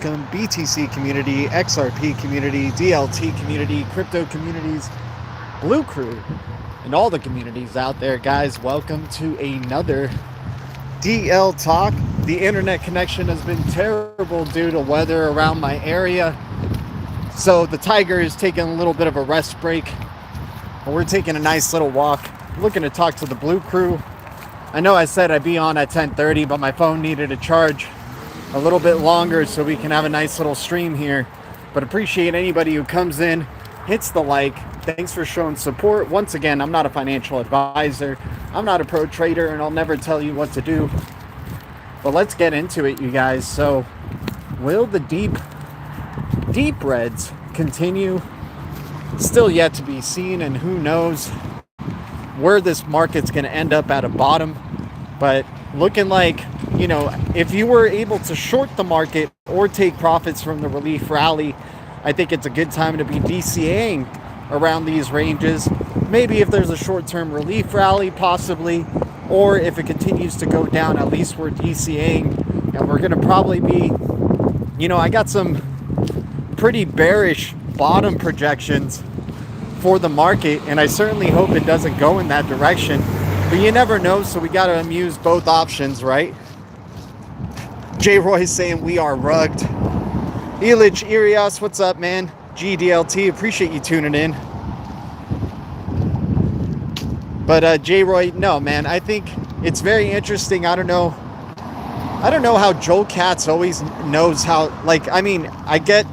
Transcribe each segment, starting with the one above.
BTC community, XRP community, DLT community, crypto communities, Blue Crew, and all the communities out there, guys. Welcome to another DL Talk. The internet connection has been terrible due to weather around my area, so the Tiger is taking a little bit of a rest break. We're taking a nice little walk, looking to talk to the Blue Crew. I know I said I'd be on at 10:30, but my phone needed a charge a little bit longer so we can have a nice little stream here. But appreciate anybody who comes in, hits the like. Thanks for showing support. Once again, I'm not a financial advisor, I'm not a pro trader, and I'll never tell you what to do. But let's get into it, you guys. So will the deep reds continue? Still yet to be seen, and who knows where this market's going to end up at a bottom. But looking like, you know, if you were able to short the market or take profits from the relief rally, I think it's a good time to be DCAing around these ranges. Maybe if there's a short-term relief rally, possibly, or if it continues to go down, at least we're DCAing, and we're going to probably be, you know, I got some pretty bearish bottom projections for the market, and I certainly hope it doesn't go in that direction. But you never know, so we got to amuse both options, right? J. Roy saying we are rugged. Elij Irias, what's up, man? GDLT, appreciate you tuning in. But J. Roy, no, man, I think it's very interesting. I don't know how Joel Katz always knows how, like, I mean, I get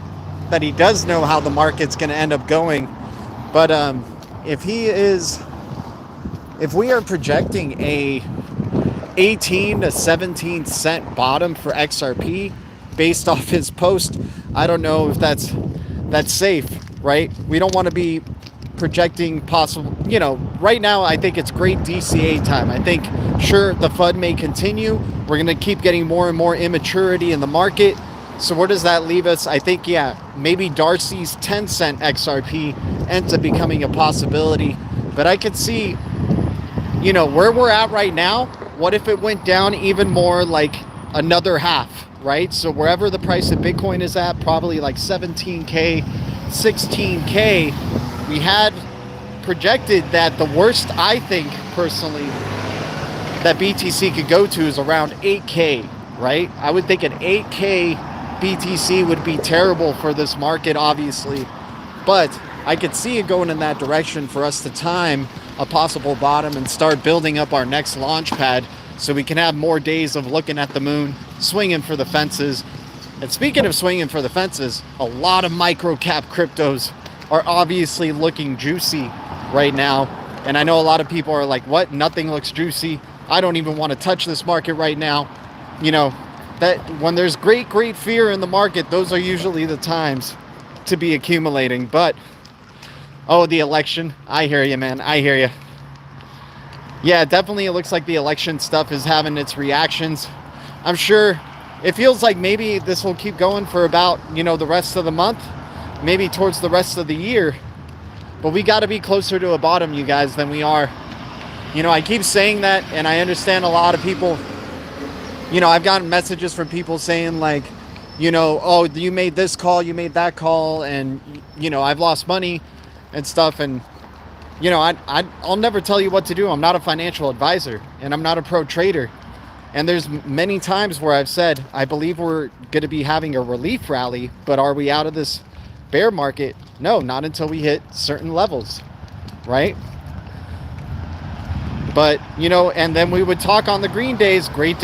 that he does know how the market's going to end up going. But if we are projecting a 18 to 17 cent bottom for XRP based off his post, I don't know if that's safe, right? We don't want to be projecting possible, you know, right now I think it's great DCA time. I think, sure, the FUD may continue. We're going to keep getting more and more immaturity in the market. So where does that leave us? I think, yeah, maybe Darcy's 10 cent XRP ends up becoming a possibility. But I could see, you know, where we're at right now, what if it went down even more, like another half, right? So wherever the price of Bitcoin is at, probably like 17K, 16K, we had projected that the worst, I think, personally, that BTC could go to is around 8K, right? I would think an 8K BTC would be terrible for this market, obviously, but I could see it going in that direction for us to time a possible bottom and start building up our next launch pad so we can have more days of looking at the moon, swinging for the fences. And speaking of swinging for the fences, a lot of micro cap cryptos are obviously looking juicy right now. And I know a lot of people are like, what? Nothing looks juicy. I don't even want to touch this market right now. You know, that when there's great fear in the market, those are usually the times to be accumulating. But oh, the election, I hear you, man, I hear you. Yeah, definitely it looks like the election stuff is having its reactions. I'm sure it feels like maybe this will keep going for about, you know, the rest of the month, maybe towards the rest of the year. But we got to be closer to a bottom, you guys, than we are. You know, I keep saying that, and I understand a lot of people. You know, I've gotten messages from people saying like, you know, oh, you made this call, you made that call, and, you know, I've lost money and stuff. And, you know, I'll never tell you what to do. I'm not a financial advisor, and I'm not a pro trader. And there's many times where I've said, I believe we're going to be having a relief rally, but are we out of this bear market? No, not until we hit certain levels, right? But, you know, and then we would talk on the green days, great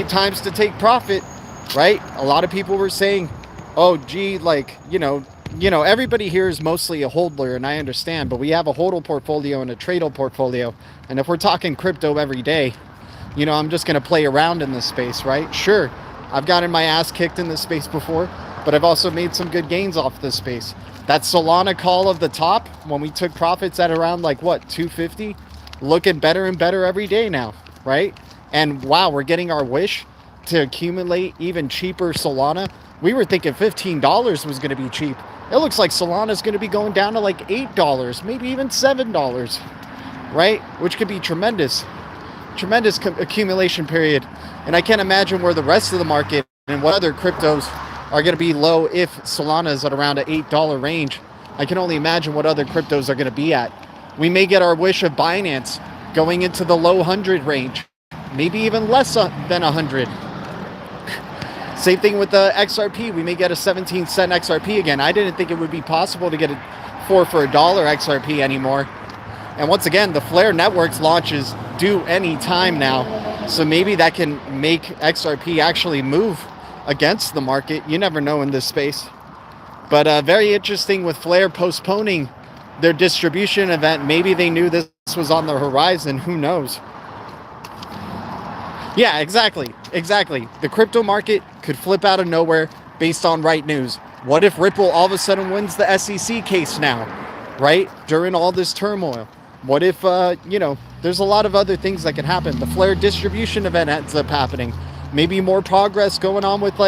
times to take profit, right? A lot of people were saying, oh, gee, like, you know, everybody here is mostly a holder, and I understand, but we have a hodl portfolio and a tradle portfolio. And if we're talking crypto every day, you know, I'm just going to play around in this space, right? Sure, I've gotten my ass kicked in this space before, but I've also made some good gains off this space. That Solana call of the top, when we took profits at around like, what, 250? Looking better and better every day now, right? And wow, we're getting our wish to accumulate even cheaper Solana. We were thinking $15 was going to be cheap. It looks like Solana is going to be going down to like $8, maybe even $7, right? Which could be tremendous accumulation period. And I can't imagine where the rest of the market and what other cryptos are going to be low if Solana is at around an $8 range. I can only imagine what other cryptos are going to be at. We may get our wish of Binance going into the low 100 range, maybe even less than 100. Same thing with the XRP. We may get a 17 cent XRP again. I didn't think it would be possible to get a 4 for $1 XRP anymore. And once again, the Flare Networks launches due any time now. So maybe that can make XRP actually move against the market. You never know in this space. But very interesting with Flare postponing their distribution event. Maybe they knew this was on the horizon. Who knows? Yeah, exactly. The crypto market could flip out of nowhere based on right news. What if Ripple all of a sudden wins the SEC case now, right? During all this turmoil. What if, there's a lot of other things that can happen. The Flare distribution event ends up happening. Maybe more progress going on with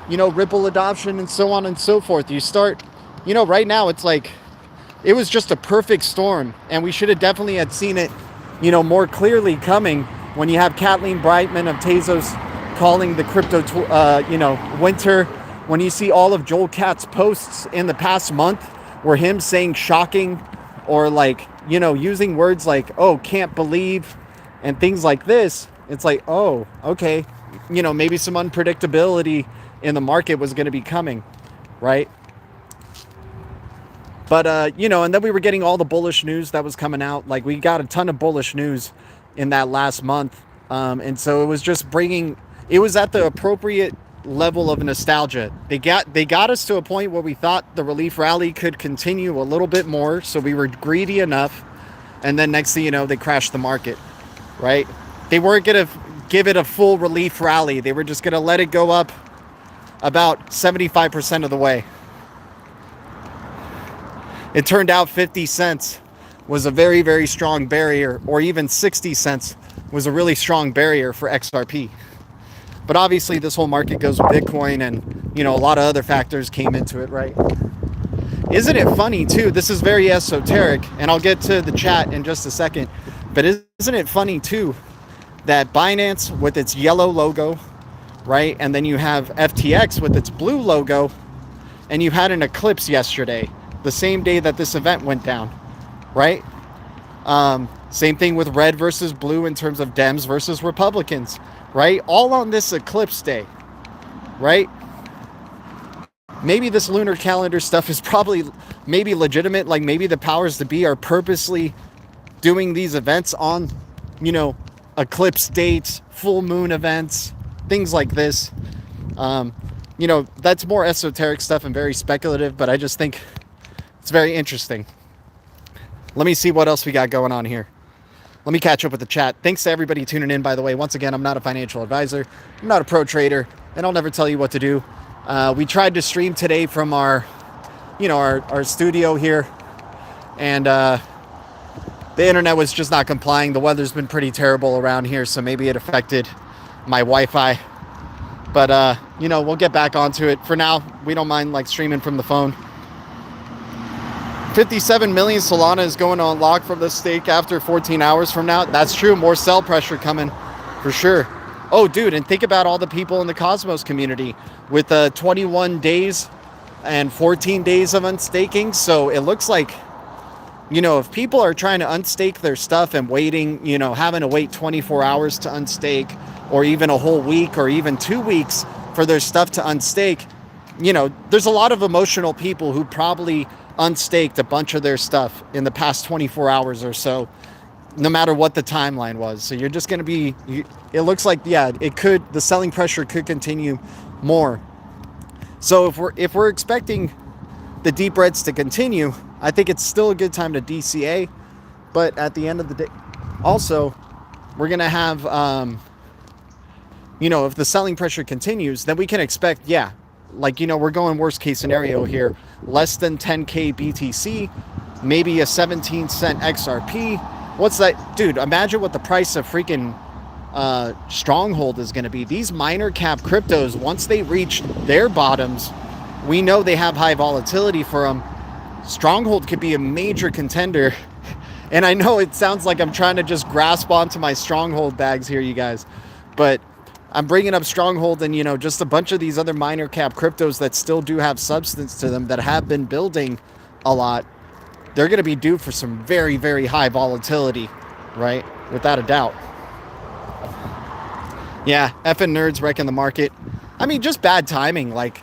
Ripple adoption and so on and so forth. You start, right now it's like, it was just a perfect storm, and we should have definitely had seen it, more clearly coming when you have Kathleen Brightman of Tezos calling the crypto, winter. When you see all of Joel Katz's posts in the past month where him saying shocking or using words like, oh, can't believe and things like this, it's like, oh, okay, maybe some unpredictability in the market was going to be coming, right? But, and then we were getting all the bullish news that was coming out. Like, we got a ton of bullish news in that last month. And so it was just it was at the appropriate level of nostalgia. They got us to a point where we thought the relief rally could continue a little bit more. So we were greedy enough. And then next thing you know, they crashed the market, right? They weren't going to give it a full relief rally. They were just going to let it go up about 75% of the way. It turned out 50 cents was a very, very strong barrier, or even 60 cents was a really strong barrier for XRP. But obviously this whole market goes with Bitcoin, and, a lot of other factors came into it, right? Isn't it funny too? This is very esoteric, and I'll get to the chat in just a second. But isn't it funny too that Binance with its yellow logo, right? And then you have FTX with its blue logo, and you had an eclipse yesterday, the same day that this event went down, right? Same thing with red versus blue in terms of Dems versus Republicans, right? All on this eclipse day, right? Maybe this lunar calendar stuff is probably maybe legitimate. Like maybe the powers to be are purposely doing these events on, eclipse dates, full moon events, things like this. That's more esoteric stuff and very speculative, but I just think it's very interesting. Let me see what else we got going on here. Let me catch up with the chat. Thanks to everybody tuning in, by the way. Once again, I'm not a financial advisor. I'm not a pro trader, and I'll never tell you what to do. We tried to stream today from our studio here, and the internet was just not complying. The weather's been pretty terrible around here, so maybe it affected my Wi-Fi. But, we'll get back onto it. For now, we don't mind streaming from the phone. 57 million Solana is going to unlock from the stake after 14 hours from now. That's true. More sell pressure coming for sure. Oh, dude, and think about all the people in the Cosmos community with 21 days and 14 days of unstaking. So it looks like, if people are trying to unstake their stuff and waiting, having to wait 24 hours to unstake, or even a whole week or even 2 weeks for their stuff to unstake, there's a lot of emotional people who probably unstaked a bunch of their stuff in the past 24 hours or so, no matter what the timeline was. So you're just going to be, it looks like, the selling pressure could continue more. So if we're expecting the deep reds to continue, I think it's still a good time to DCA. But at the end of the day, also, we're going to have, if the selling pressure continues, then we can expect, we're going worst case scenario here, less than 10K BTC, maybe a 17 cent XRP. What's that? Dude, imagine what the price of freaking Stronghold is going to be. These minor cap cryptos, once they reach their bottoms, we know they have high volatility for them. Stronghold could be a major contender. And I know it sounds like I'm trying to just grasp onto my Stronghold bags here, you guys. But I'm bringing up Stronghold and, just a bunch of these other minor cap cryptos that still do have substance to them, that have been building a lot. They're going to be due for some very, very high volatility, right? Without a doubt. Yeah, effing nerds wrecking the market. I mean, just bad timing. Like,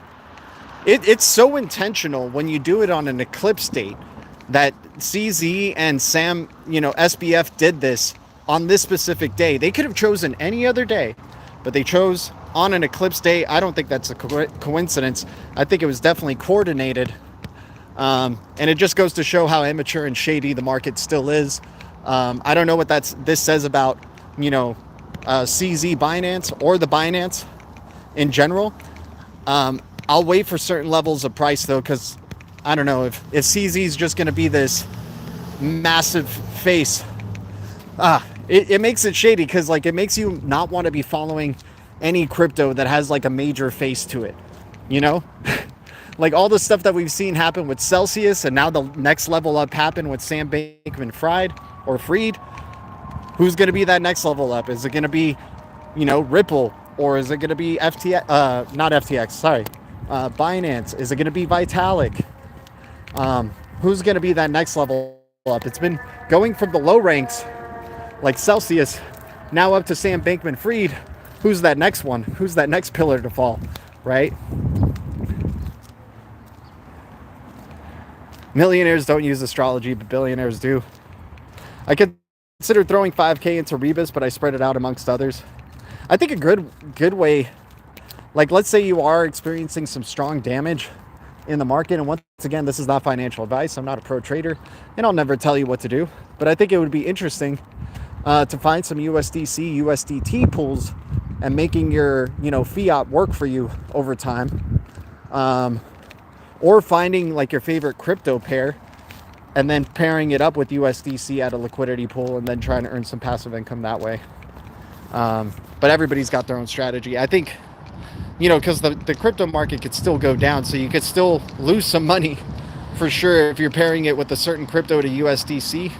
it's so intentional when you do it on an eclipse date that CZ and Sam, SBF did this on this specific day. They could have chosen any other day, but they chose on an eclipse day. I don't think that's a coincidence. I think it was definitely coordinated. And it just goes to show how immature and shady the market still is. I don't know what this says about, CZ Binance or the Binance in general. I'll wait for certain levels of price though, because I don't know if CZ is just going to be this massive face. It makes it shady because it makes you not want to be following any crypto that has a major face to it, all the stuff that we've seen happen with Celsius, and now the next level up happened with Sam Bankman-Fried or Freed. Who's going to be that next level up? Is it going to be, Ripple, or is it going to be FTX? Not FTX, sorry. Binance. Is it going to be Vitalik? Who's going to be that next level up? It's been going from the low ranks, like Celsius, now up to Sam Bankman-Fried. Who's that next one? Who's that next pillar to fall, right? Millionaires don't use astrology, but billionaires do. I consider throwing 5K into Rebus, but I spread it out amongst others. I think a good way, let's say you are experiencing some strong damage in the market, and once again, this is not financial advice. I'm not a pro trader, and I'll never tell you what to do. But I think it would be interesting to find some USDC, USDT pools, and making your fiat work for you over time. Or finding your favorite crypto pair and then pairing it up with USDC at a liquidity pool and then trying to earn some passive income that way. But everybody's got their own strategy. I think, because the crypto market could still go down, so you could still lose some money for sure if you're pairing it with a certain crypto to USDC.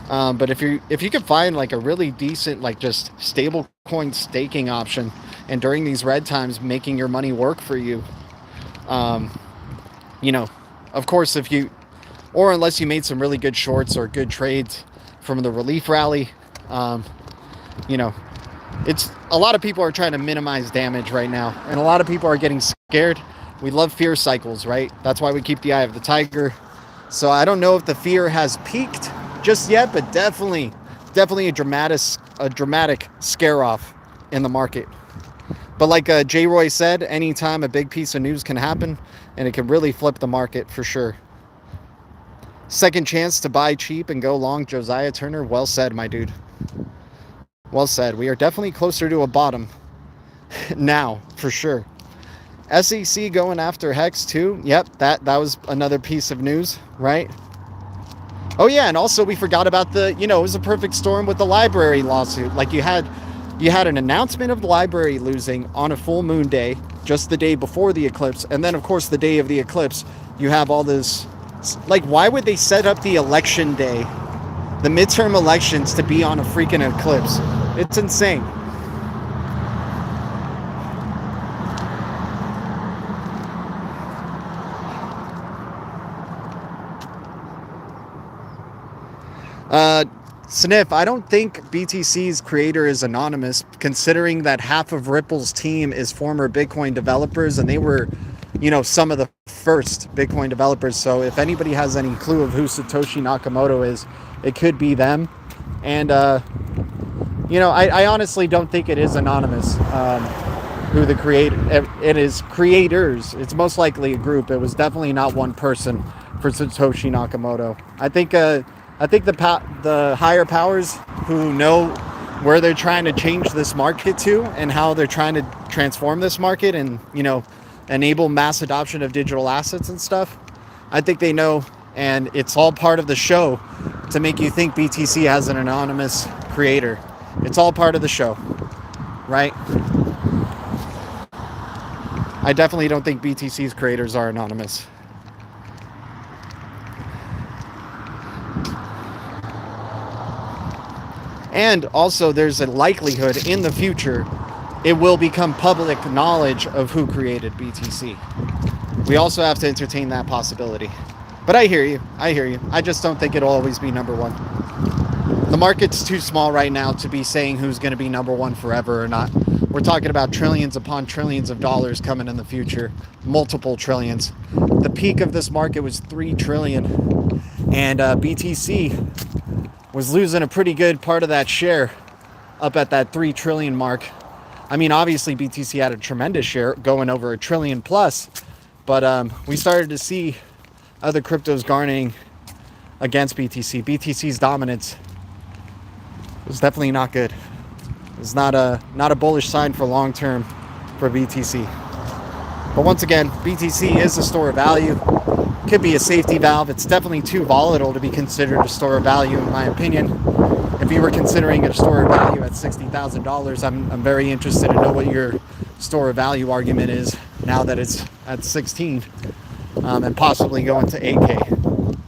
But if you could find a really decent, just stable coin staking option, and during these red times, making your money work for you, of course, unless you made some really good shorts or good trades from the relief rally, it's a lot of people are trying to minimize damage right now, and a lot of people are getting scared. We love fear cycles, right? That's why we keep the eye of the tiger. So I don't know if the fear has peaked just yet, but definitely a dramatic scare off in the market. But like J. Roy said, anytime a big piece of news can happen, and it can really flip the market for sure. Second chance to buy cheap and go long, Josiah Turner. Well said, my dude. Well said. We are definitely closer to a bottom now, for sure. SEC going after Hex too. Yep, that was another piece of news, right? Oh yeah, and also we forgot about it was a perfect storm with the library lawsuit. You had an announcement of the library losing on a full moon day, just the day before the eclipse, and then of course the day of the eclipse, you have all this. Why would they set up the election day, the midterm elections, to be on a freaking eclipse? It's insane. Sniff, I don't think BTC's creator is anonymous, considering that half of Ripple's team is former Bitcoin developers, and they were, some of the first Bitcoin developers. So if anybody has any clue of who Satoshi Nakamoto is, it could be them. And, I honestly don't think it is anonymous, who the it is creators. It's most likely a group. It was definitely not one person for Satoshi Nakamoto. I think the higher powers who know where they're trying to change this market to and how they're trying to transform this market and, enable mass adoption of digital assets and stuff, I think they know, and it's all part of the show to make you think BTC has an anonymous creator. It's all part of the show, right? I definitely don't think BTC's creators are anonymous. And also, there's a likelihood in the future it will become public knowledge of who created BTC. We also have to entertain that possibility. But I hear you. I hear you. I just don't think it'll always be number one. The market's too small right now to be saying who's going to be number one forever or not. We're talking about trillions upon trillions of dollars coming in the future, multiple trillions. The peak of this market was 3 trillion, and BTC was losing a pretty good part of that share up at that 3 trillion mark. I mean, obviously BTC had a tremendous share going over $1 trillion plus, but we started to see other cryptos garnering against BTC. BTC's dominance was definitely not good. It's not a bullish sign for long term for BTC. But once again, BTC is a store of value. Could be a safety valve. It's definitely too volatile to be considered a store of value, in my opinion. If you were considering a store of value at $60,000, I'm very interested to know what your store of value argument is now that it's at 16 and possibly going to 8K.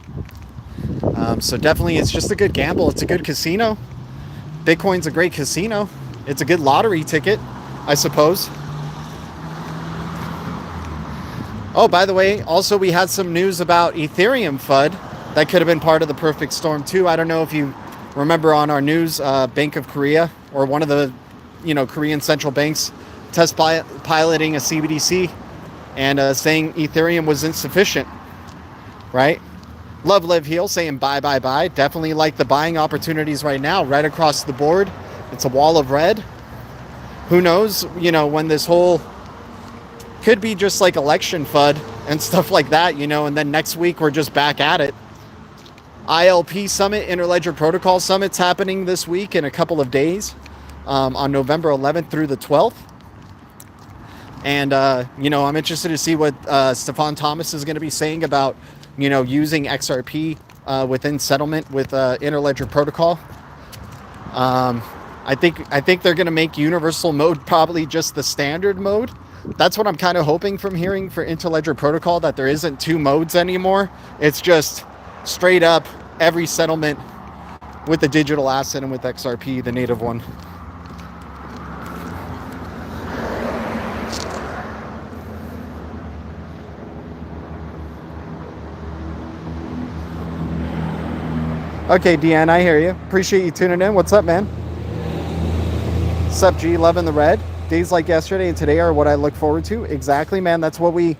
So definitely, it's just a good gamble. It's a good casino. Bitcoin's a great casino. It's a good lottery ticket, I suppose. Oh, by the way, also we had some news about Ethereum FUD that could have been part of the perfect storm too. I don't know if you remember on our news, Bank of Korea, or one of the, Korean central banks test piloting a CBDC and saying Ethereum was insufficient, right? Love, live, heal, saying buy, buy, buy. Definitely like the buying opportunities right now, right across the board. It's a wall of red. Who knows, when this whole could be just like election FUD and stuff like that, and then next week we're just back at it. ILP Summit, Interledger Protocol Summit's happening this week in a couple of days, on November 11th through the 12th. And, I'm interested to see what Stefan Thomas is going to be saying about, using XRP within settlement with Interledger Protocol. I think they're going to make universal mode probably just the standard mode. That's what I'm kind of hoping from hearing for Interledger Protocol, that there isn't 2 modes anymore. It's just straight up every settlement with the digital asset and with XRP, the native one. Okay, Deanne, I hear you. Appreciate you tuning in. What's up, man? Sup, G? Loving the red. Days like yesterday and today are what I look forward to. Exactly, man. That's why we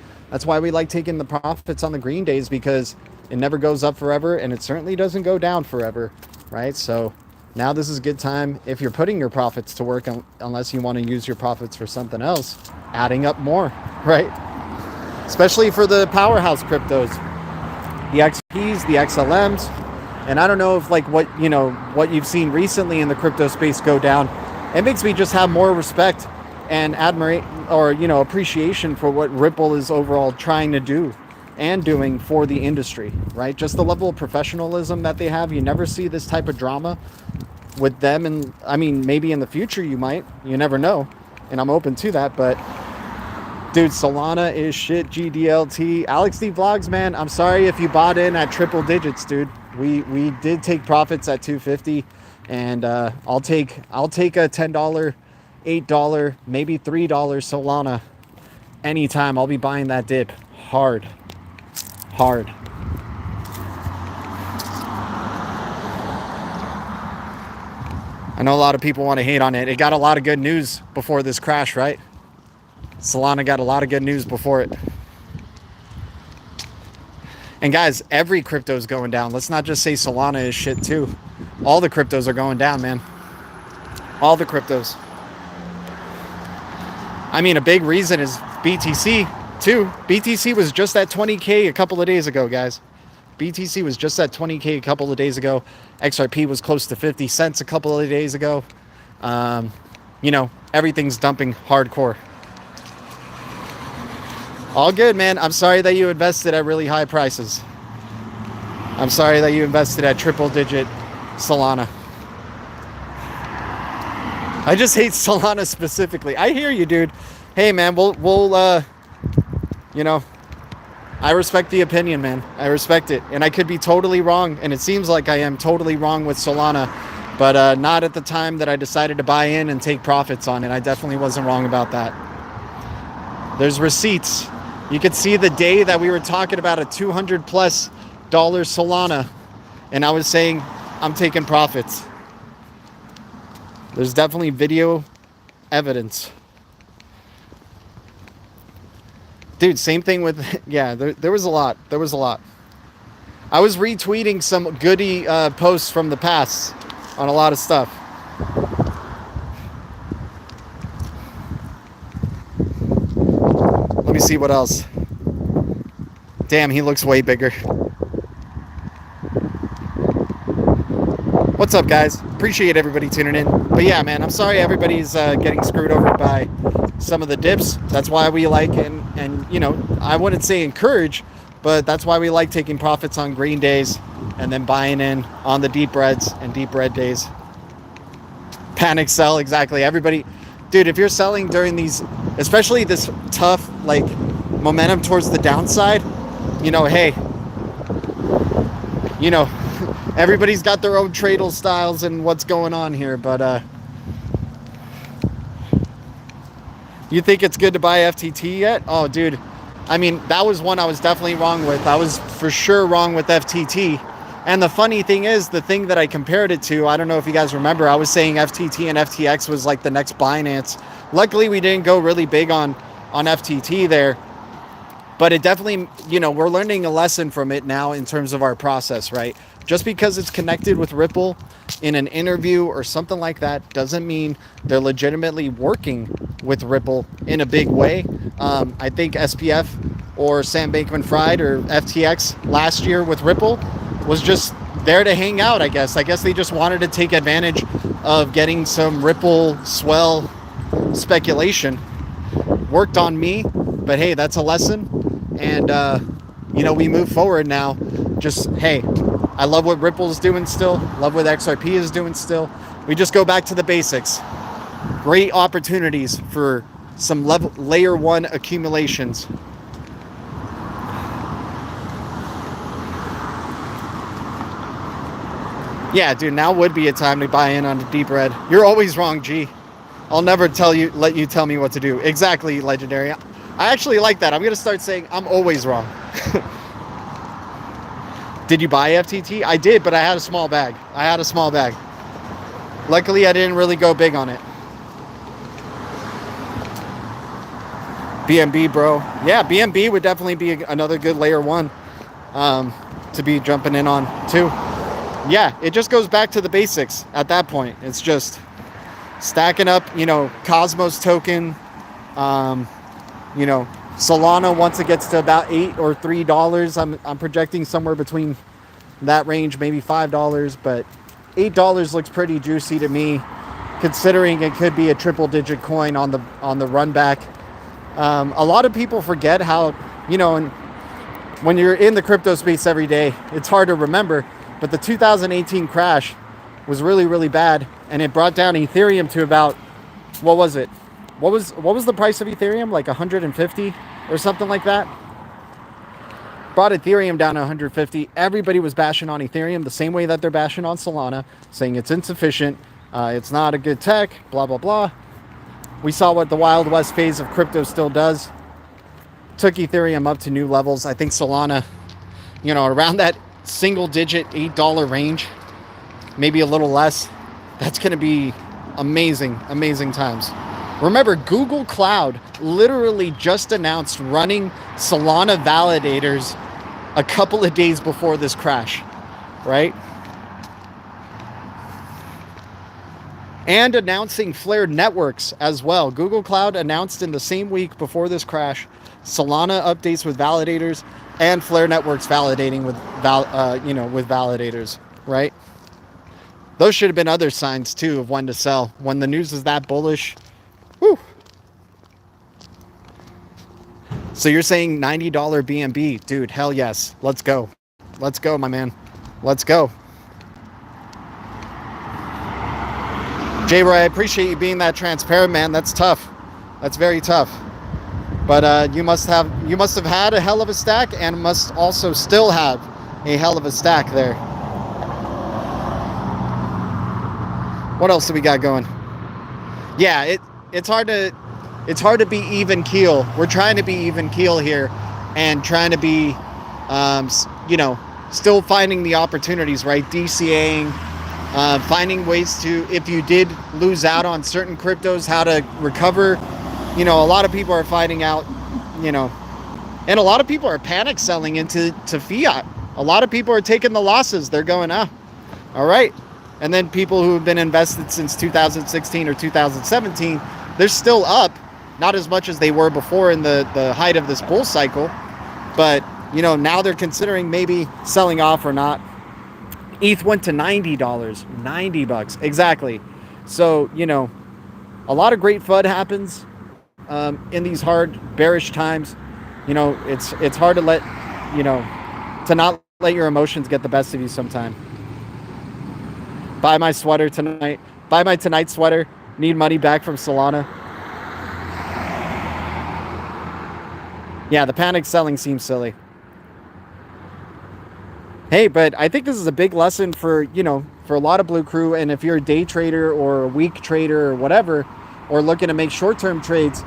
like taking the profits on the green days, because it never goes up forever and it certainly doesn't go down forever, right? So now this is a good time if you're putting your profits to work, unless you want to use your profits for something else, adding up more, right? Especially for the powerhouse cryptos, the XPs, the XLMs. And I don't know if what you've seen recently in the crypto space go down, it makes me just have more respect and admiration, or appreciation for what Ripple is overall trying to do and doing for the industry, right? Just the level of professionalism that they have. You never see this type of drama with them, and I mean, maybe in the future you never know, and I'm open to that. But dude, Solana is shit. GDLT, Alex D Vlogs, man, I'm sorry if you bought in at triple digits, dude. We did take profits at 250, and I'll take a $10, $8, maybe $3 Solana anytime. I'll be buying that dip hard. I know a lot of people want to hate on it. It got a lot of good news before this crash, right? Solana got a lot of good news before it. And guys, every crypto is going down. Let's not just say Solana is shit too. All the cryptos are going down, man. All the cryptos. I mean, a big reason is BTC too. BTC was just at 20K a couple of days ago, guys. BTC was just at 20K a couple of days ago. XRP was close to 50 cents a couple of days ago. Everything's dumping hardcore. All good, man. I'm sorry that you invested at really high prices. I'm sorry that you invested at triple digit Solana. I just hate Solana specifically. I hear you, dude. Hey, man, we'll I respect the opinion, man. I respect it. And I could be totally wrong. And it seems like I am totally wrong with Solana. but not at the time that I decided to buy in and take profits on it. I definitely wasn't wrong about that. There's receipts. You could see the day that we were talking about a $200+ Solana, and I was saying I'm taking profits. There's definitely video evidence. Dude, same thing with, yeah, there was a lot. There was a lot. I was retweeting some goody posts from the past on a lot of stuff. Let me see what else. Damn, he looks way bigger. What's up, guys? Appreciate everybody tuning in. But yeah, man, I'm sorry everybody's getting screwed over by some of the dips. That's why we like, and you know, I wouldn't say encourage, but that's why we like taking profits on green days and then buying in on the deep reds and deep red days. Panic sell, exactly. Everybody, dude, if you're selling during these, especially this tough, like, momentum towards the downside, you know, hey, you know, everybody's got their own tradal styles and what's going on here, but you think it's good to buy FTT yet? Oh, dude, I mean, that was one I was definitely wrong with. I was for sure wrong with FTT. And the funny thing is, the thing that I compared it to, I don't know if you guys remember, I was saying FTT and FTX was like the next Binance. Luckily, we didn't go really big on FTT there. But it definitely, you know, we're learning a lesson from it now in terms of our process, right? Just because it's connected with Ripple in an interview or something like that doesn't mean they're legitimately working with Ripple in a big way. I think SPF or Sam Bankman-Fried or FTX last year with Ripple was just there to hang out, I guess. I guess they just wanted to take advantage of getting some Ripple swell speculation. Worked on me, but hey, that's a lesson. And, you know, we move forward now. Just, hey, I love what Ripple's doing still. Love what XRP is doing still. We just go back to the basics. Great opportunities for some layer one accumulations. Yeah, dude, now would be a time to buy in on the deep red. You're always wrong, G. I'll never let you tell me what to do. Exactly, Legendary. I actually like that. I'm going to start saying I'm always wrong. Did you buy FTT? I did, but I had a small bag. Luckily, I didn't really go big on it. BNB, bro. Yeah, BNB would definitely be another good layer one to be jumping in on, too. Yeah, it just goes back to the basics at that point. It's just stacking up, you know, Cosmos token, you know, Solana once it gets to about $8 or $3. I'm projecting somewhere between that range, maybe $5, but $8 looks pretty juicy to me, considering it could be a triple-digit coin on the run back. A lot of people forget how, you know, when you're in the crypto space every day, it's hard to remember. But the 2018 crash was really, really bad, and it brought down Ethereum to about, what was it? What was the price of Ethereum? Like 150 or something like that? Brought Ethereum down to 150. Everybody was bashing on Ethereum the same way that they're bashing on Solana, saying it's insufficient, it's not a good tech, blah, blah, blah. We saw what the Wild West phase of crypto still does. Took Ethereum up to new levels. I think Solana, you know, around that single-digit $8 range, maybe a little less. That's going to be amazing, amazing times. Remember, Google Cloud literally just announced running Solana validators a couple of days before this crash, right? And announcing Flare networks as well. Google Cloud announced in the same week before this crash, Solana updates with validators and Flare networks validating with with validators, right? Those should have been other signs too of when to sell. When the news is that bullish, whew. So you're saying $90 BNB, dude? Hell yes, let's go, my man, let's go. J-Roy, I appreciate you being that transparent, man. That's tough. That's very tough. But you must have had a hell of a stack, and must also still have a hell of a stack there. What else do we got going? Yeah, it's hard to be even keel. We're trying to be even keel here, and trying to be, still finding the opportunities, right? DCAing, finding ways to, if you did lose out on certain cryptos, how to recover. A lot of people are finding out, and a lot of people are panic selling into fiat. A lot of people are taking the losses. They're going, all right. And then people who have been invested since 2016 or 2017, they're still up, not as much as they were before in the height of this bull cycle. But, now they're considering maybe selling off or not. ETH went to $90, $90, exactly. So, a lot of great FUD happens in these hard bearish times. It's hard to to not let your emotions get the best of you sometime. Buy my sweater tonight. Buy my tonight sweater. Need money back from Solana. Yeah, the panic selling seems silly. Hey, but I think this is a big lesson for a lot of Blue Crew. And if you're a day trader or a week trader or whatever, or looking to make short-term trades,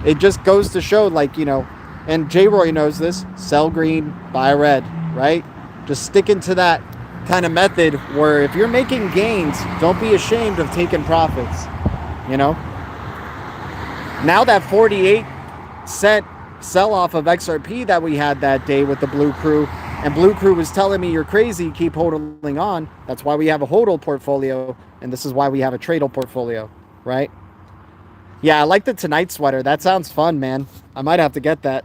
it just goes to show, and J-Roy knows this, sell green, buy red, right? Just sticking to that kind of method where if you're making gains, don't be ashamed of taking profits. Now that 48-cent sell-off of XRP that we had that day with the Blue Crew, and Blue Crew was telling me, you're crazy, keep holding on. That's why we have a hodl portfolio, and this is why we have a tradle portfolio, right? Yeah, I like the tonight sweater. That sounds fun, man. I might have to get that.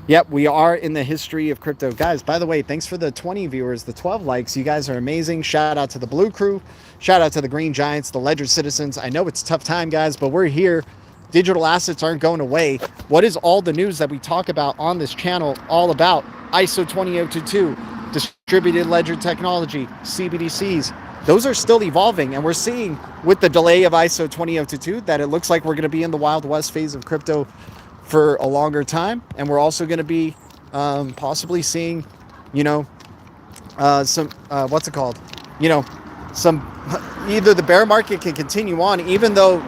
Yep, we are in the history of crypto. Guys, by the way, thanks for the 20 viewers, the 12 likes. You guys are amazing. Shout out to the Blue Crew. Shout out to the Green Giants, the Ledger Citizens. I know it's a tough time, guys, but we're here. Digital assets aren't going away. What is all the news that we talk about on this channel all about? ISO 20022, distributed ledger technology, CBDCs. Those are still evolving, and we're seeing with the delay of ISO 20022 that it looks like we're going to be in the Wild West phase of crypto for a longer time. And we're also going to be possibly seeing, some, what's it called? Either the bear market can continue on, even though,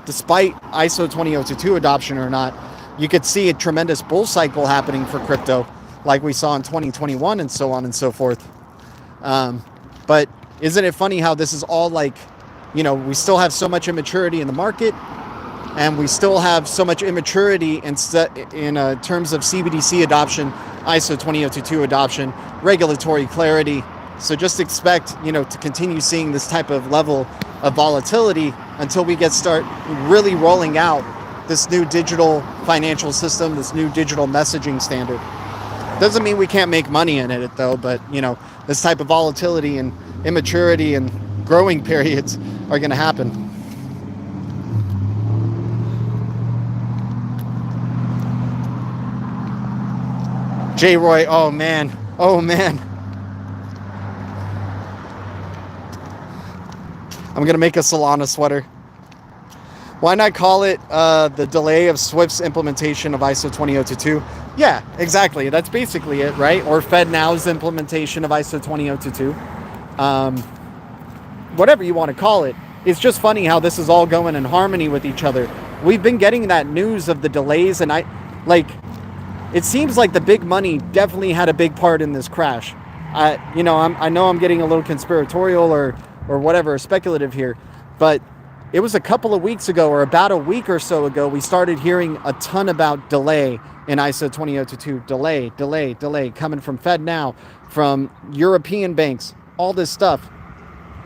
despite ISO 20022 adoption or not, you could see a tremendous bull cycle happening for crypto like we saw in 2021 and so on and so forth. But isn't it funny how this is all we still have so much immaturity in the market, and we still have so much immaturity in terms of CBDC adoption, ISO 20022 adoption, regulatory clarity. So just expect, to continue seeing this type of level of volatility until we start really rolling out this new digital financial system, this new digital messaging standard. Doesn't mean we can't make money in it, though, but, this type of volatility and immaturity and growing periods are going to happen. J-Roy, oh man. I'm going to make a Solana sweater. Why not call it the delay of Swift's implementation of ISO 20022? Yeah, exactly. That's basically it, right? Or FedNow's implementation of ISO 20022. Whatever you want to call it. It's just funny how this is all going in harmony with each other. We've been getting that news of the delays, and it seems like the big money definitely had a big part in this crash. I know I'm getting a little conspiratorial or whatever, speculative here, but it was a couple of weeks ago, or about a week or so ago, we started hearing a ton about delay in ISO 20022. Delay coming from FedNow, from European banks, all this stuff.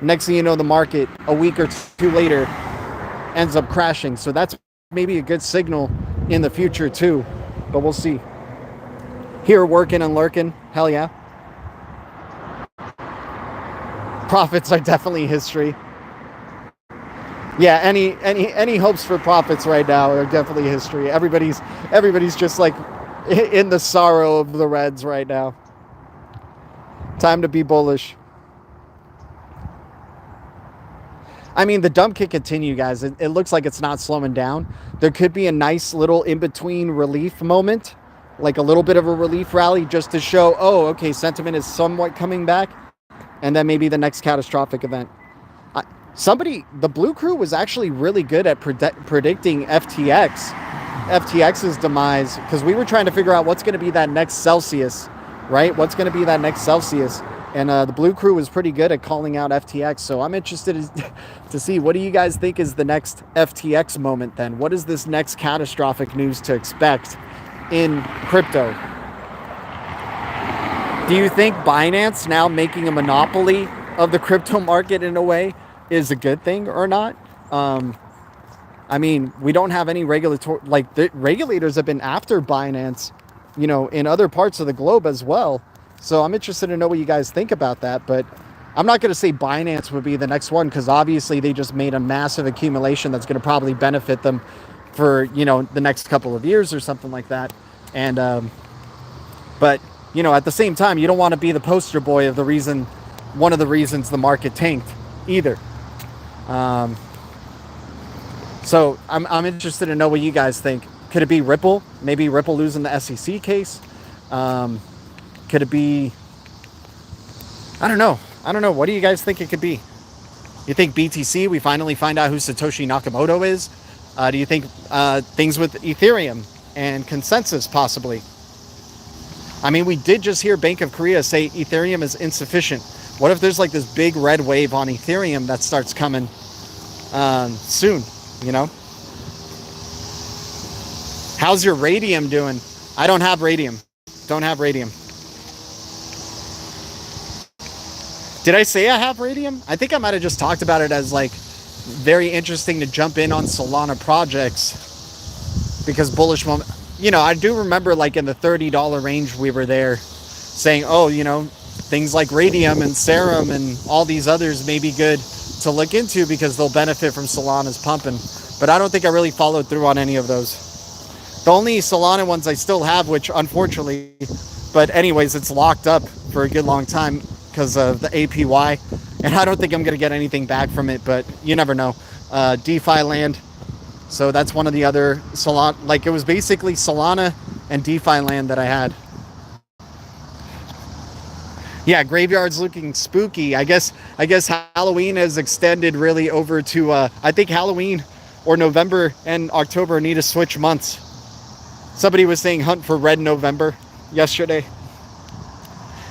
Next thing you know, the market a week or two later ends up crashing. So that's maybe a good signal in the future too, but we'll see. Here working and lurking, hell yeah. Profits are definitely history. Yeah, any hopes for profits right now are definitely history. Everybody's just in the sorrow of the Reds right now. Time to be bullish. I mean, the dump can continue, guys. It looks like it's not slowing down. There could be a nice little in-between relief moment, like a little bit of a relief rally just to show, oh, okay, sentiment is somewhat coming back. and then maybe the next catastrophic event. The Blue Crew was actually really good at predicting FTX's demise, because we were trying to figure out what's going to be that next Celsius, right? What's going to be that next Celsius? And the Blue Crew was pretty good at calling out FTX. So I'm interested to see, what do you guys think is the next FTX moment then? What is this next catastrophic news to expect in crypto? Do you think Binance now making a monopoly of the crypto market in a way is a good thing or not? I mean, we don't have any regulatory, like, the regulators have been after Binance, you know, in other parts of the globe as well. So I'm interested to know what you guys think about that. But I'm not going to say Binance would be the next one, because obviously they just made a massive accumulation that's going to probably benefit them for, you know, the next couple of years or something like that. And but, you know, at the same time, you don't want to be the poster boy of one of the reasons the market tanked either. So I'm interested to know what you guys think. Could it be Ripple? Maybe Ripple losing the SEC case? Could it be? I don't know. What do you guys think it could be? You think BTC, we finally find out who Satoshi Nakamoto is? Do you think things with Ethereum and consensus possibly? I mean, we did just hear Bank of Korea say Ethereum is insufficient. What if there's like this big red wave on Ethereum that starts coming soon, you know? How's your radium doing? I don't have radium. Don't have radium. Did I say I have radium? I think I might have just talked about it as like very interesting to jump in on Solana projects, because bullish moment. You know, I do remember like in the $30 range we were there saying, oh, you know, things like radium and serum and all these others may be good to look into because they'll benefit from Solana's pumping. But I don't think I really followed through on any of those. The only Solana ones I still have, which unfortunately, but anyways, it's locked up for a good long time because of the APY. And I don't think I'm going to get anything back from it, but you never know. DeFi land. So that's one of the other Solana, like it was basically Solana and DeFi land that I had. Yeah, graveyard's looking spooky. I guess Halloween has extended really over to, I think Halloween or November and October need to switch months. Somebody was saying hunt for red November yesterday.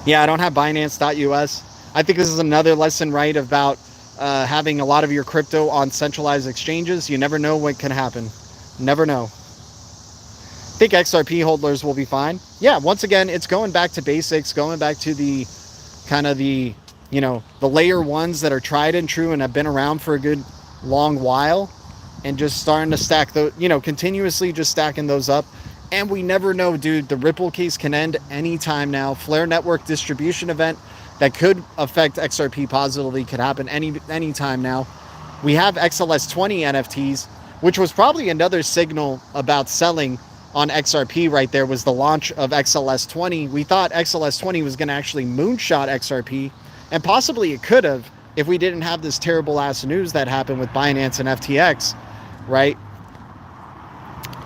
Yeah, I don't have Binance.us. I think this is another lesson, right, about having a lot of your crypto on centralized exchanges. You never know what can happen. Never know. I think XRP holders will be fine. Yeah, once again, it's going back to basics, going back to the kind of the, you know, the layer ones that are tried and true and have been around for a good long while, and just starting to stack those, you know, continuously just stacking those up. And we never know, dude. The Ripple case can end anytime now. Flare network distribution event that could affect XRP positively could happen any time now. We have XLS20 NFTs, which was probably another signal about selling on XRP right there, was the launch of XLS20. We thought XLS20 was going to actually moonshot XRP, and possibly it could have if we didn't have this terrible ass news that happened with Binance and FTX, right?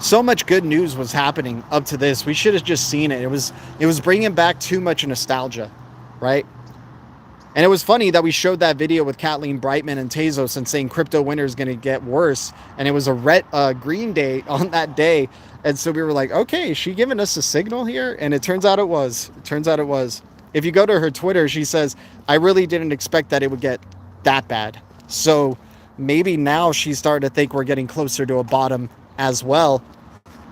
So much good news was happening up to this. We should have just seen it. It was bringing back too much nostalgia, right? And it was funny that we showed that video with Kathleen Brightman and Tezos and saying crypto winter is going to get worse. And it was a green day on that day. And so we were like, okay, is she giving us a signal here? And it turns out it was. If you go to her Twitter, she says, I really didn't expect that it would get that bad. So maybe now she's starting to think we're getting closer to a bottom as well.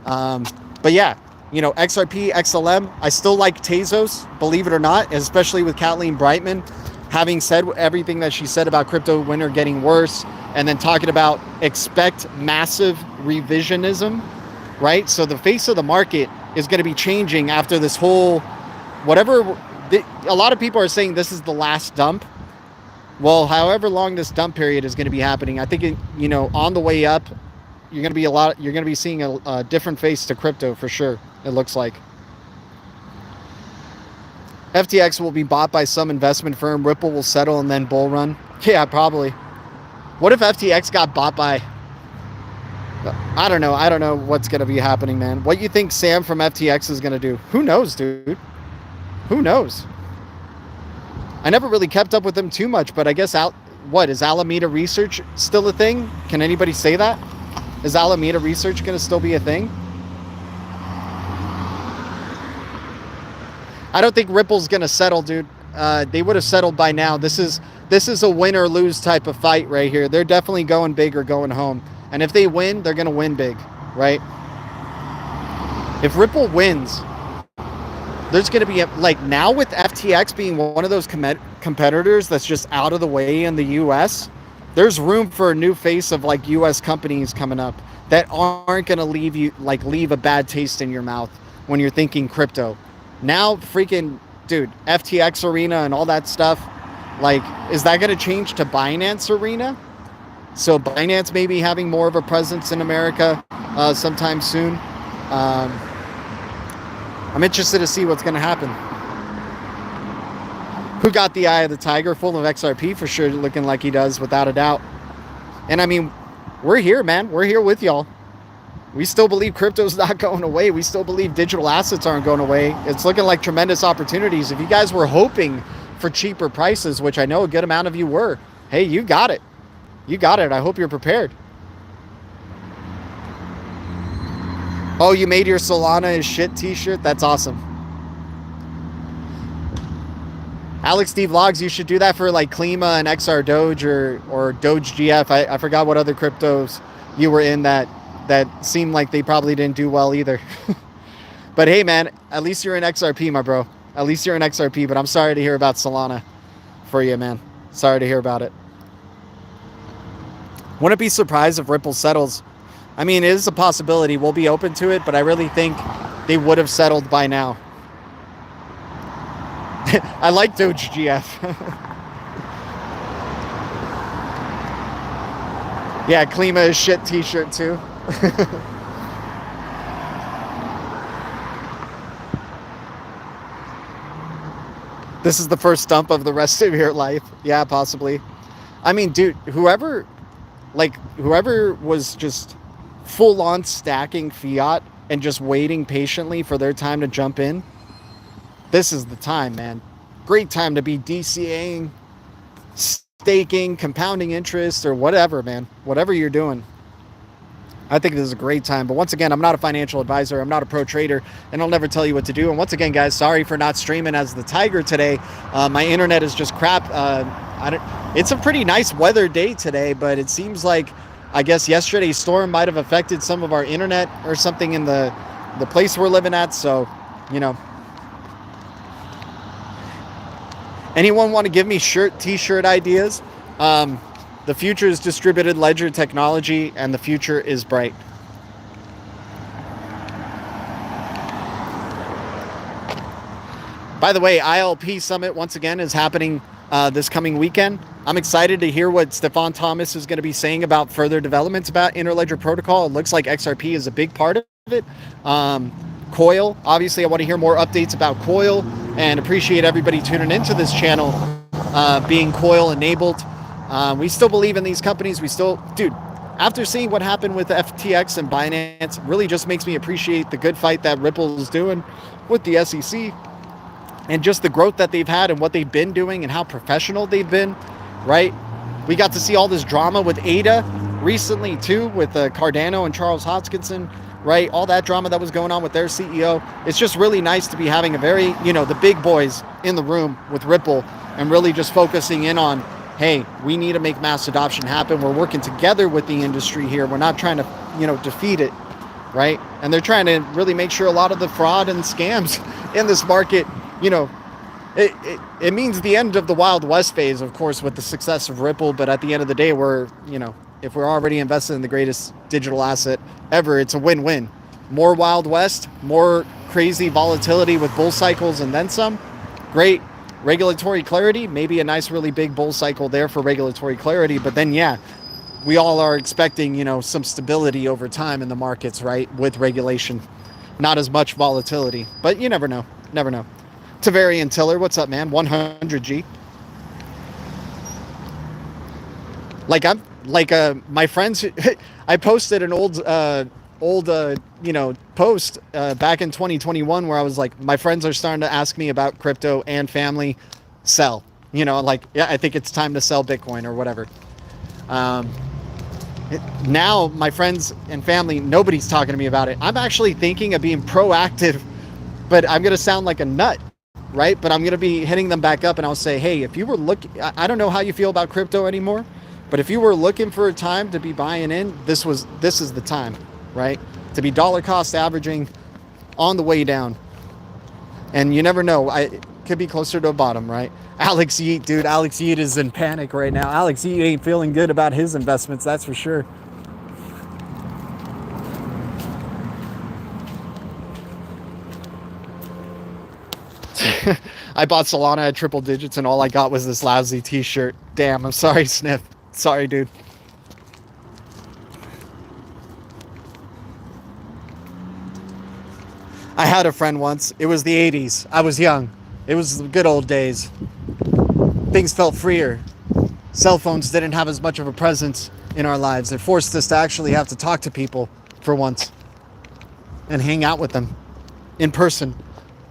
But yeah, you know, XRP, XLM, I still like Tezos, believe it or not, especially with Kathleen Brightman having said everything that she said about crypto winter getting worse, and then talking about expect massive revisionism, right? So the face of the market is going to be changing after this whole whatever. A lot of people are saying this is the last dump. Well, however long this dump period is going to be happening, I think you know, on the way up, you're going to be seeing a different face to crypto for sure. It looks like FTX will be bought by some investment firm. Ripple will settle and then bull run. Yeah, probably. What if FTX got bought by? I don't know. I don't know what's going to be happening, man. What you think Sam from FTX is going to do? Who knows, dude? Who knows? I never really kept up with them too much, but I guess what is Alameda Research still a thing? Can anybody say that? Is Alameda Research going to still be a thing? I don't think Ripple's going to settle, dude. They would have settled by now. This is a win or lose type of fight right here. They're definitely going big or going home. And if they win, they're going to win big, right? If Ripple wins, there's going to be, like now with FTX being one of those competitors that's just out of the way in the US, there's room for a new face of like US companies coming up that aren't going to leave a bad taste in your mouth when you're thinking crypto. Now freaking, dude, FTX Arena and all that stuff, like, is that going to change to Binance Arena? So Binance maybe having more of a presence in America sometime soon. I'm interested to see what's going to happen. Who got the eye of the tiger? Full of XRP for sure, looking like he does, without a doubt. And I mean, we're here, man. We're here with y'all. We still believe crypto's not going away. We still believe digital assets aren't going away. It's looking like tremendous opportunities. If you guys were hoping for cheaper prices, which I know a good amount of you were, hey, you got it. You got it. I hope you're prepared. Oh, you made your Solana is shit t-shirt? That's awesome. Alex D Vlogs, you should do that for like Klima and XR Doge or Doge GF. I forgot what other cryptos you were in that seemed like they probably didn't do well either. But hey, man, at least you're in XRP, my bro. At least you're in XRP, but I'm sorry to hear about Solana for you, man. Sorry to hear about it. Wouldn't be surprised if Ripple settles. I mean, it is a possibility. We'll be open to it, but I really think they would have settled by now. I like Doge GF. Yeah, Klima is shit t-shirt too. This is the first dump of the rest of your life. Yeah, possibly. I mean, dude, whoever was just full on stacking fiat and just waiting patiently for their time to jump in, this is the time, man. Great time to be DCAing, staking, compounding interest, or whatever, man. Whatever you're doing. I think this is a great time. But once again, I'm not a financial advisor. I'm not a pro trader, and I'll never tell you what to do. And once again, guys, sorry for not streaming as the Tiger today. My internet is just crap. It's a pretty nice weather day today, but it seems like, I guess yesterday's storm might have affected some of our internet or something in the place we're living at. So, you know. Anyone want to give me t-shirt ideas? The future is distributed ledger technology, and the future is bright. By the way, ILP Summit, once again, is happening this coming weekend. I'm excited to hear what Stefan Thomas is going to be saying about further developments about Interledger Protocol. It looks like XRP is a big part of it. Coil, obviously, I want to hear more updates about Coil, and appreciate everybody tuning into this channel, being Coil enabled. We still believe in these companies. Dude, after seeing what happened with FTX and Binance, really just makes me appreciate the good fight that Ripple is doing with the SEC, and just the growth that they've had and what they've been doing and how professional they've been, right? We got to see all this drama with ADA recently too, with Cardano and Charles Hoskinson, right? All that drama that was going on with their CEO. It's just really nice to be having a very, the big boys in the room with Ripple, and really just focusing in on, hey, we need to make mass adoption happen. We're working together with the industry here. We're not trying to, defeat it, right? And they're trying to really make sure a lot of the fraud and scams in this market, it means the end of the Wild West phase, of course, with the success of Ripple. But at the end of the day, if we're already invested in the greatest digital asset ever, it's a win-win. More Wild West, more crazy volatility with bull cycles and then some. Great regulatory clarity, maybe a nice, really big bull cycle there for regulatory clarity. But then, yeah, we all are expecting, some stability over time in the markets, right? With regulation, not as much volatility, but you never know. Never know. Tavarian Tiller, what's up, man? 100G. My friends, I posted an old post back in 2021 where I was like, my friends are starting to ask me about crypto and family. Sell. You know, like, yeah, I think it's time to sell Bitcoin or whatever. Now my friends and family, nobody's talking to me about it. I'm actually thinking of being proactive, but I'm going to sound like a nut, right? But I'm going to be hitting them back up and I'll say, hey, if you were looking, I don't know how you feel about crypto anymore, but if you were looking for a time to be buying in, this is the time, right? To be dollar cost averaging on the way down. And you never know, it could be closer to a bottom, right? Alex Yeet, dude, Alex Yeet is in panic right now. Alex Yeet ain't feeling good about his investments, that's for sure. I bought Solana at triple digits and all I got was this lousy t-shirt. Damn, I'm sorry, Sniff. Sorry, dude. I had a friend once. It was the 80s. I was young. It was the good old days. Things felt freer. Cell phones didn't have as much of a presence in our lives. It forced us to actually have to talk to people for once and hang out with them in person.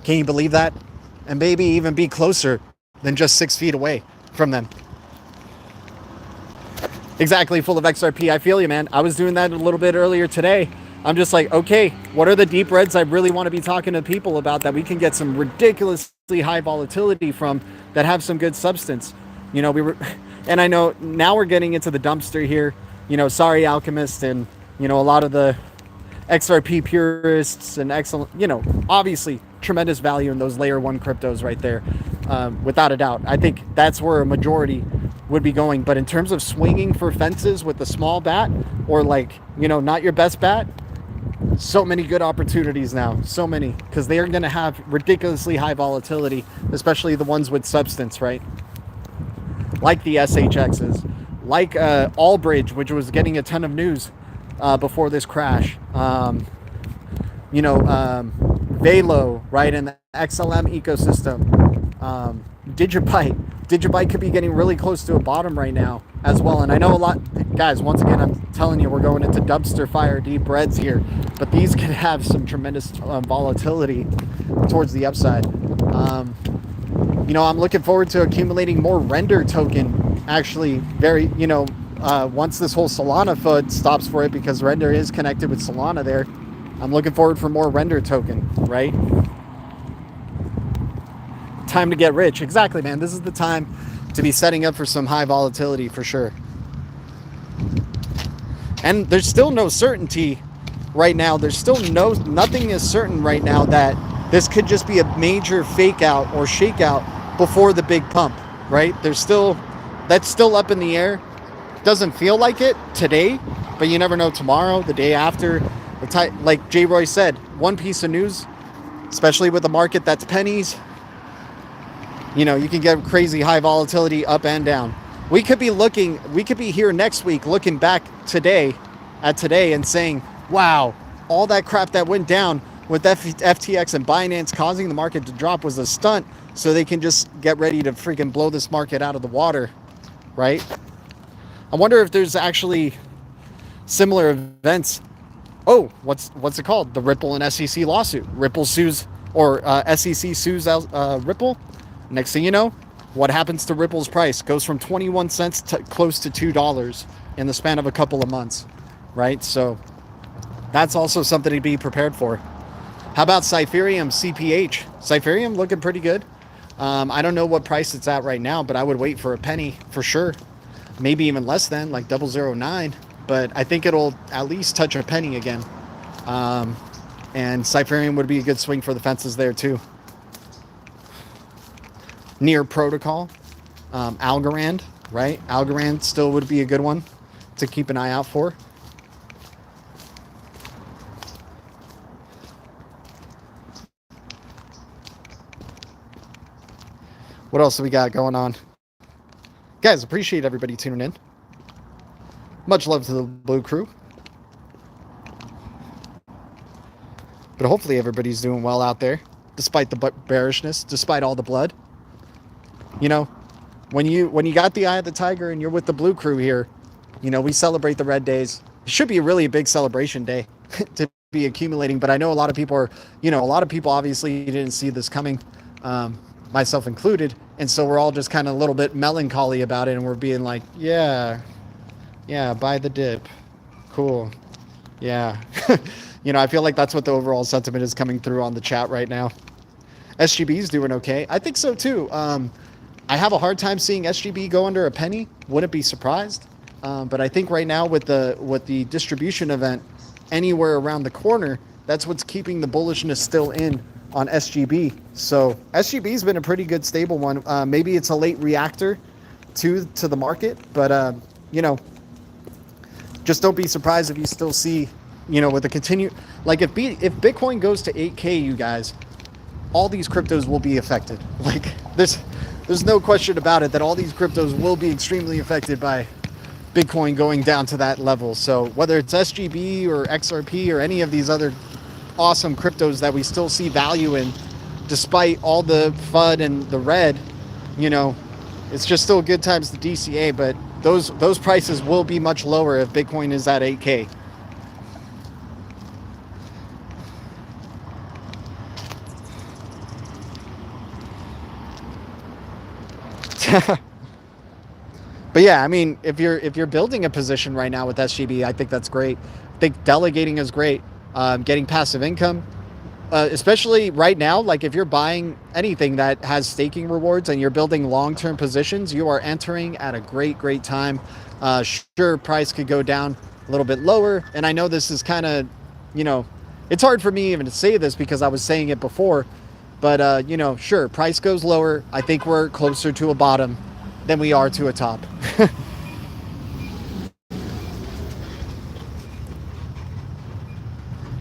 Can you believe that? And maybe even be closer than just 6 feet away from them. Exactly, full of XRP. I feel you, man. I was doing that a little bit earlier today. I'm just like, okay, what are the deep reds I really want to be talking to people about that we can get some ridiculously high volatility from, that have some good substance? You know, and I know now we're getting into the dumpster here. You know, sorry, Alchemist, and, you know, a lot of the XRP purists and excellent, you know, obviously tremendous value in those layer one cryptos right there, without a doubt. I think that's where a majority would be going. But in terms of swinging for fences with a small bat, or like, you know, not your best bat, so many good opportunities now, so many, because they are going to have ridiculously high volatility, especially the ones with substance, right? Like the SHXs, like Allbridge, which was getting a ton of news before this crash. You know, Velo, right, in the XLM ecosystem. Digibyte could be getting really close to a bottom right now as well. And I know a lot, guys, once again, I'm telling you, we're going into dumpster fire deep reds here, but these could have some tremendous volatility towards the upside. You know, I'm looking forward to accumulating more render token, actually, very, you know, once this whole Solana FUD stops for it, because render is connected with Solana there. I'm looking forward for more render token, right? Time to get rich. Exactly, man. This is the time to be setting up for some high volatility for sure. And there's still no certainty right now. There's still nothing is certain right now that this could just be a major fake out or shakeout before the big pump, right? That's still up in the air. Doesn't feel like it today, but you never know tomorrow, the day after. Like J. Roy said, one piece of news, especially with a market that's pennies, you know, you can get crazy high volatility up and down. We could be here next week looking back today and saying, wow, all that crap that went down with FTX and Binance causing the market to drop was a stunt, so they can just get ready to freaking blow this market out of the water, right? I wonder if there's actually similar events. Oh, what's it called? The Ripple and SEC lawsuit. Ripple sues, or SEC sues Ripple. Next thing you know, what happens to Ripple's price? Goes from 21 cents to close to $2 in the span of a couple of months, right? So that's also something to be prepared for. How about Cypherium CPH? Cypherium looking pretty good. I don't know what price it's at right now, but I would wait for a penny for sure. Maybe even less than, like 0.009. But I think it'll at least touch a penny again. And Cypherium would be a good swing for the fences there too. Near Protocol, Algorand, right? Algorand still would be a good one to keep an eye out for. What else do we got going on? Guys, appreciate everybody tuning in. Much love to the Blue Crew. But hopefully everybody's doing well out there, despite the bearishness, despite all the blood. You know, when you got the eye of the tiger and you're with the Blue Crew here, you know, we celebrate the red days. It should be a really big celebration day to be accumulating. But I know a lot of people are, you know, a lot of people obviously didn't see this coming, myself included. And so we're all just kind of a little bit melancholy about it, and we're being like, yeah, buy the dip. Cool. Yeah. You know, I feel like that's what the overall sentiment is coming through on the chat right now. SGB's doing okay. I think so too. I have a hard time seeing SGB go under a penny. Wouldn't be surprised. But I think right now with the distribution event anywhere around the corner, that's what's keeping the bullishness still in on SGB. So SGB's been a pretty good stable one. Maybe it's a late reactor to the market, but you know, just don't be surprised if you still see, you know, with the continue, like if Bitcoin goes to 8K, you guys, all these cryptos will be affected. Like there's no question about it that all these cryptos will be extremely affected by Bitcoin going down to that level. So whether it's SGB or XRP or any of these other awesome cryptos that we still see value in, despite all the FUD and the red, you know, it's just still good times to DCA, but those prices will be much lower if Bitcoin is at 8K. But yeah, I mean, if you're building a position right now with SGB, I think that's great. I think delegating is great. Getting passive income, especially right now, like if you're buying anything that has staking rewards and you're building long-term positions, you are entering at a great time. Sure, price could go down a little bit lower, and I know this is kind of, you know, it's hard for me even to say this because I was saying it before, but you know, sure, price goes lower. I think we're closer to a bottom than we are to a top.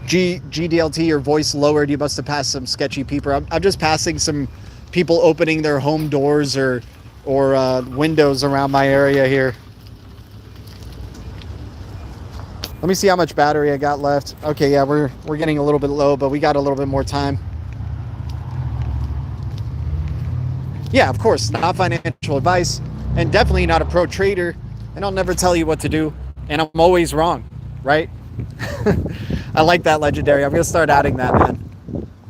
GDLT, your voice lowered. You must have passed some sketchy people. I'm just passing some people opening their home doors or windows around my area here. Let me see how much battery I got left. Okay, yeah, we're getting a little bit low, but we got a little bit more time. Yeah, of course, not financial advice, and definitely not a pro trader, and I'll never tell you what to do, and I'm always wrong, right? I like that, Legendary. I'm gonna start adding that, man.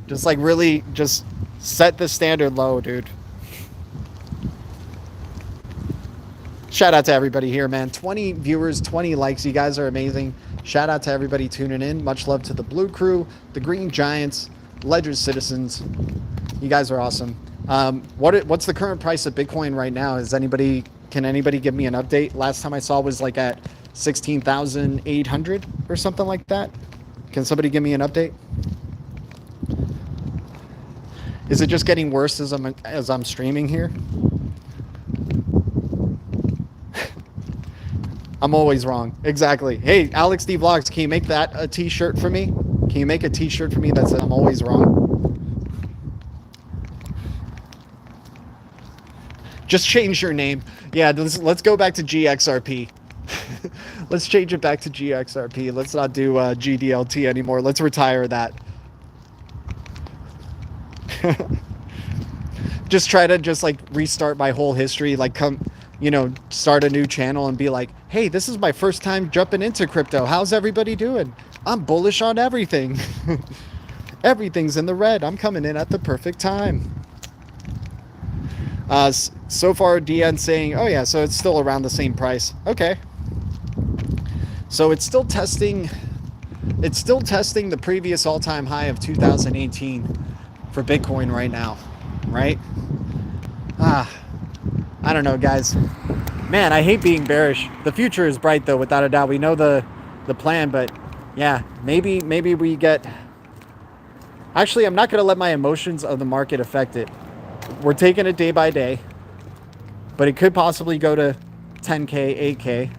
Just like really just set the standard low, dude. Shout out to everybody here, man. 20 viewers, 20 likes. You guys are amazing. Shout out to everybody tuning in. Much love to the Blue Crew, the Green Giants, Ledger Citizens. You guys are awesome. What's the current price of Bitcoin right now? Can anybody give me an update? Last time I saw was like at 16,800 or something like that. Can somebody give me an update? Is it just getting worse as I'm streaming here? I'm always wrong. Exactly. Hey, Alex D Vlogs, can you make that a t-shirt for me? Can you make a t-shirt for me that says I'm always wrong? Just change your name. Yeah, let's go back to GXRP. Let's change it back to GXRP. Let's not do GDLT anymore. Let's retire that. Just try to like restart my whole history, like start a new channel and be like, hey, this is my first time jumping into crypto. How's everybody doing? I'm bullish on everything. Everything's in the red. I'm coming in at the perfect time. So far, DN saying, oh yeah, so it's still around the same price. Okay. So it's still testing the previous all-time high of 2018 for Bitcoin right now, right? I don't know, guys. Man, I hate being bearish. The future is bright, though, without a doubt. We know the plan, but yeah, maybe we get... Actually, I'm not going to let my emotions of the market affect it. We're taking it day by day, but it could possibly go to 10K, 8K.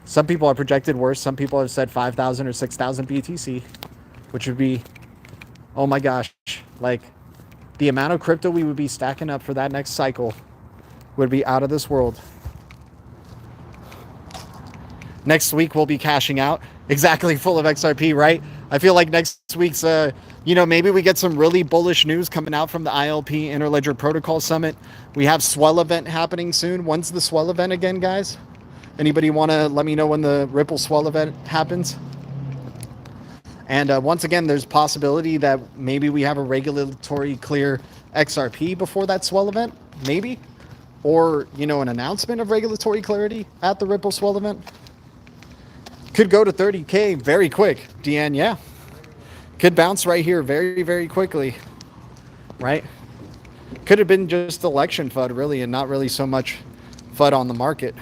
Some people are projected worse. Some people have said 5,000 or 6,000 BTC, which would be, oh my gosh, like the amount of crypto we would be stacking up for that next cycle would be out of this world. Next week we'll be cashing out. Exactly, full of XRP, right? I feel like next week's, maybe we get some really bullish news coming out from the ILP Interledger Protocol Summit. We have Swell event happening soon. When's the Swell event again, guys? Anybody want to let me know when the Ripple Swell event happens? And once again, there's possibility that maybe we have a regulatory clear XRP before that swell event, maybe, or, you know, an announcement of regulatory clarity at the Ripple swell event. Could go to 30K very quick, Deanne, yeah. Could bounce right here very, very quickly, right? Could have been just election FUD, really, and not really so much FUD on the market.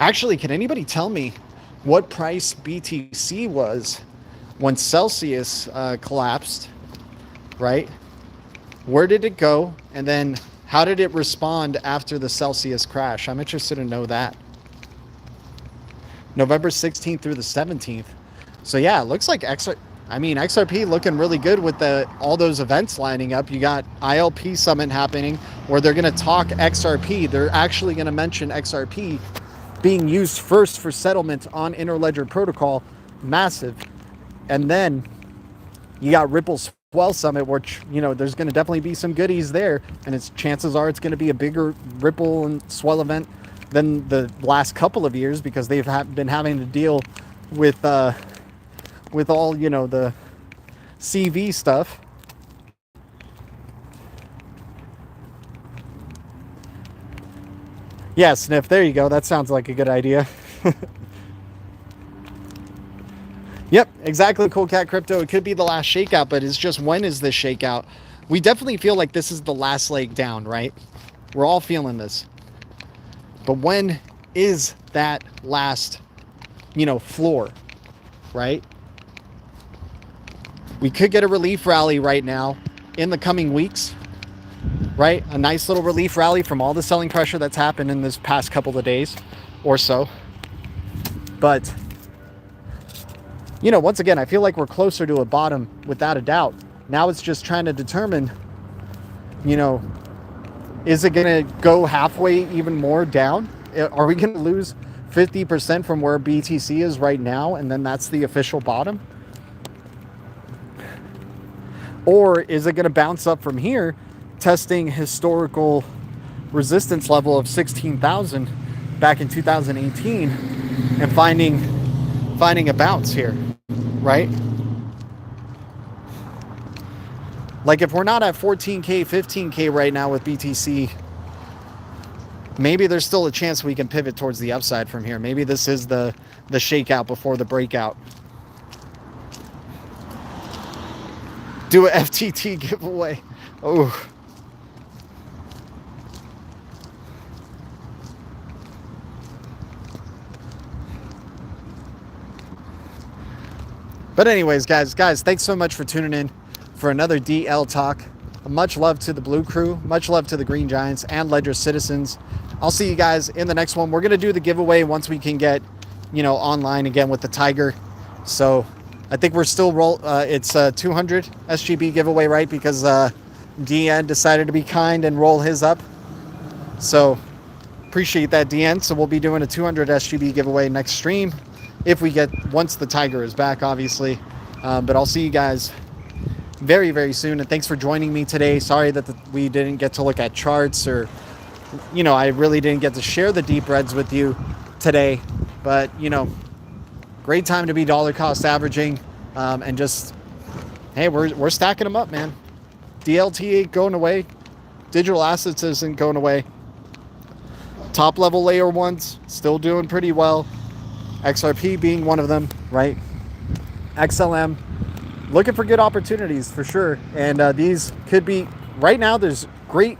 Actually, can anybody tell me what price BTC was when Celsius collapsed, right? Where did it go? And then how did it respond after the Celsius crash? I'm interested to know that. November 16th through the 17th. So yeah, it looks like XRP looking really good with all those events lining up. You got ILP Summit happening where they're going to talk XRP. They're actually going to mention XRP being used first for settlement on Interledger Protocol. Massive. And then you got Ripple Swell Summit, which, you know, there's going to definitely be some goodies there. And chances are it's going to be a bigger Ripple and Swell event than the last couple of years, because they've been having to deal with all, you know, the CV stuff. Yeah, Sniff, there you go. That sounds like a good idea. Yep, exactly, Cool Cat Crypto. It could be the last shakeout, but it's just, when is this shakeout? We definitely feel like this is the last leg down, right? We're all feeling this. But when is that last, you know, floor, right? We could get a relief rally right now in the coming weeks, right? A nice little relief rally from all the selling pressure that's happened in this past couple of days or so. But, you know, once again, I feel like we're closer to a bottom without a doubt. Now it's just trying to determine, you know, is it going to go halfway even more down? Are we going to lose 50% from where BTC is right now, and then that's the official bottom? Or is it going to bounce up from here, testing historical resistance level of 16,000 back in 2018 and finding a bounce here, right? Like, if we're not at 14K, 15K right now with BTC, maybe there's still a chance we can pivot towards the upside from here. Maybe this is the shakeout before the breakout. Do a FTT giveaway. Oh. But anyways, guys, thanks so much for tuning in for another DL Talk. Much love to the Blue Crew. Much love to the Green Giants and Ledger Citizens. I'll see you guys in the next one. We're going to do the giveaway once we can get, you know, online again with the Tiger. So I think we're still it's a 200 SGB giveaway, right? Because DN decided to be kind and roll his up. So appreciate that, DN. So we'll be doing a 200 SGB giveaway next stream, if we get, once the Tiger is back, obviously. But I'll see you guys very, very soon. And thanks for joining me today. Sorry that we didn't get to look at charts, or, you know, I really didn't get to share the deep reds with you today. But, you know, great time to be dollar cost averaging, and just, hey, we're stacking them up, man. DLT ain't going away. Digital assets isn't going away. Top level layer ones still doing pretty well. XRP being one of them, right? XLM, looking for good opportunities for sure. And these could be, right now there's great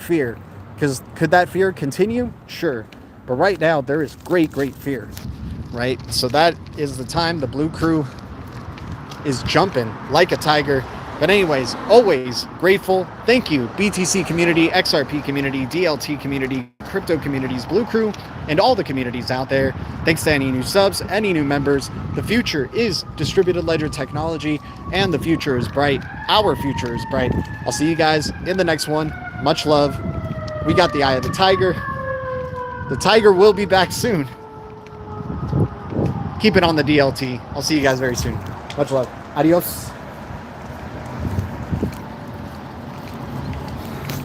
fear. Because could that fear continue? Sure. But right now there is great fear, right? So that is the time the Blue Crew is jumping like a tiger. But anyways, always grateful. Thank you, BTC community, XRP community, DLT community, crypto communities, Blue Crew, and all the communities out there. Thanks to any new subs, any new members. The future is distributed ledger technology, and the future is bright. Our future is bright. I'll see you guys in the next one. Much love. We got the eye of the tiger. The tiger will be back soon. Keep it on the DLT. I'll see you guys very soon. Much love. Adios.